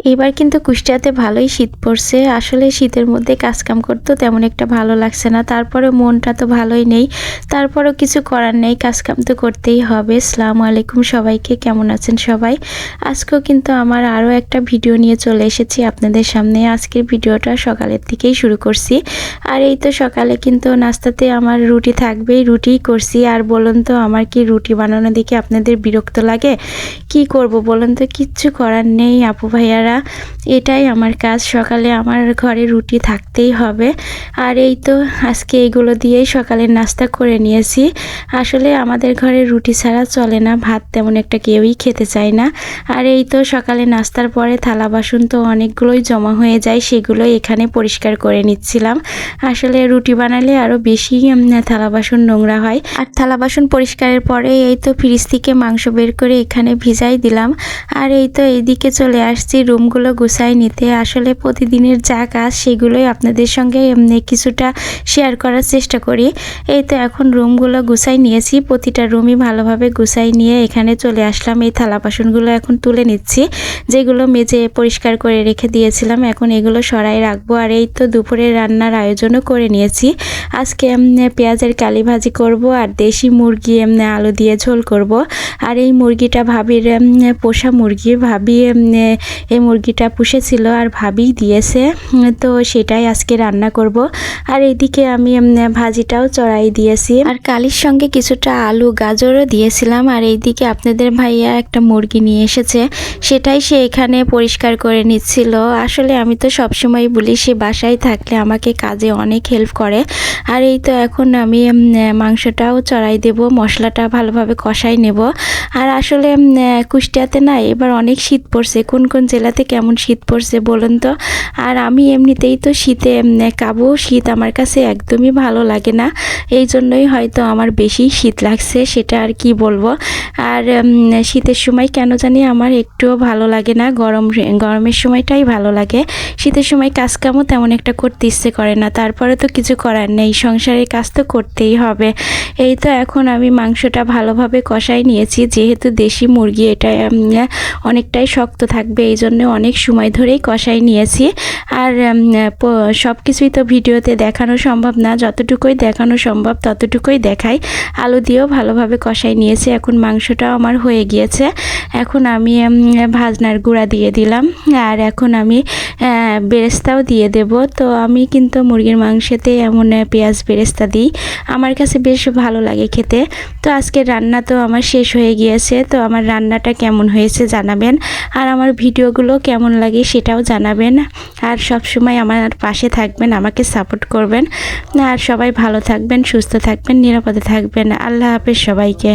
এবার কিন্তু কুষ্টিয়াতে ভালোই শীত পড়ছে। আসলে শীতের মধ্যে কাজকাম করতেও তেমন একটা ভালো লাগছে না। তারপরে মনটা তো ভালোই নেই। তারপরেও কিছু করার নেই, কাজকাম তো করতেই হবে। আসসালামু আলাইকুম সবাইকে, কেমন আছেন সবাই? আজকেও কিন্তু আমার আরও একটা ভিডিও নিয়ে চলে এসেছি আপনাদের সামনে। আজকের ভিডিওটা সকালের থেকেই শুরু করছি। আর এই তো সকালে কিন্তু নাস্তাতে আমার রুটি থাকবেই, রুটিই করছি। আর বলুন তো, আমার কি রুটি বানানো দেখে আপনাদের বিরক্ত লাগে? কি করব বলুন তো, কিচ্ছু করার নেই আপু ভাইয়ারা, এটাই আমার কাজ। সকালে আমার ঘরে রুটি থাকতেই হবে। আর এই তো আজকে এইগুলো দিয়েই সকালের নাস্তা করে নিয়েছি। আসলে আমাদের ঘরে রুটি ছাড়া চলে না, ভাত তেমন একটা কেউই খেতে চায় না। আর এই তো সকালে নাস্তার পরে থালা বাসন তো অনেকগুলোই জমা হয়ে যায়, সেগুলোই এখানে পরিষ্কার করে নিচ্ছিলাম। আসলে রুটি বানালে আরও বেশি থালা বাসন নোংরা হয়। আর থালা বাসন পরিষ্কারের পরে এই তো ফ্রিজ থেকে মাংস বের করে এখানে ভিজাই দিলাম। আর এই তো এইদিকে চলে আসছি রুমগুলো গুছাই নিতে। আসলে প্রতিদিনের যা কাজ সেগুলোই আপনাদের সঙ্গে কিছুটা শেয়ার করার চেষ্টা করি। এই তো এখন রুমগুলো গুছাই নিয়েছি, প্রতিটা রুমই ভালোভাবে গুছাই নিয়ে এখানে চলে আসলাম। এই থালা বাসনগুলো এখন তুলে নিচ্ছি, যেগুলো মেজে পরিষ্কার করে রেখে দিয়েছিলাম, এখন এগুলো সরাই রাখবো। আর এই তো দুপুরে রান্নার আয়োজনও করে নিয়েছি। আজকে পেঁয়াজের কালি ভাজি করব আর দেশি মুরগি আলু দিয়ে ঝোল করব। আর এই মুরগিটা ভাবির পোষা মুরগি, ভাবি এই মুরগিটা পুষেছিল আর ভাবি দিয়েছে, তো সেটাই আজকে রান্না করব। আর এইদিকে আমি ভাজিটাও চড়াই দিয়েছি, আর কালির সঙ্গে কিছুটা আলু গাজরও দিয়েছিলাম। আর এইদিকে আপনাদের ভাইয়া একটা মুরগি নিয়ে এসেছে, সেটাই সে এখানে পরিষ্কার করে নিচ্ছিল। আসলে আমি তো সবসময় বলি সে বাসায় থাকলে আমাকে কাজে অনেক হেল্প করে। আর এই তো এখন আমি মাংসটাও চড়াই দেব, মশলাটা ভালোভাবে কষাই নেব। আর আসলে কুষ্টিয়াতে না এবার অনেক শীত পড়ছে। কোন কোন জেলাতে কেমন শীত পড়ছে বলুন তো। আর আমি এমনিতেই তো শীতে কাবু, শীত আমার কাছে একদমই ভালো লাগে না, এই জন্যই হয়তো আমার বেশি শীত লাগছে, সেটা আর কি বলবো। আর শীতের সময় কেন জানি আমার একটুও ভালো লাগে না, গরমের সময়টাই ভালো লাগে। শীতের সময় কাজকামও তেমন একটা করতে ইচ্ছে করে না, তারপরে তো কিছু করার নেই, সংসারের কাজ তো করতেই হবে। এই তো এখন আমি মাংসটা ভালোভাবে কষাই নিয়েছি, যেহেতু দেশি মুরগি এটা অনেকটাই শক্ত থাকবে, এই জন্য অনেক সময় ধরেই কষাই নিয়েছি। আর সব কিছুই তো ভিডিওতে দেখানো সম্ভব না, যতটুকুই দেখানো সম্ভব ততটুকুই দেখাই। আলু দিয়েও ভালোভাবে কষাই নিয়েছি, এখন মাংসটাও আমার হয়ে গিয়েছে। এখন আমি ভাজনার গুঁড়া দিয়ে দিলাম, আর এখন আমি বেরেস্তাও দিয়ে দেব। তো আমি কিন্তু মুরগির মাংসেতে এমন পেঁয়াজ বেরেস্তা দিই, আমার কাছে বেশ ভালো লাগে খেতে। তো আজকের রান্না তো আমার শেষ হয়ে গিয়েছে। তো আমার রান্নাটা কেমন হয়েছে জানাবেন, আর আমার ভিডিওগুলো কেমন লাগে সেটাও জানাবেন। আর সব সময় আমার পাশে থাকবেন, আমাকে সাপোর্ট করবেন। আর সবাই ভালো থাকবেন, সুস্থ থাকবেন, নিরাপদে থাকবেন। আল্লাহ হাফেজ সবাইকে।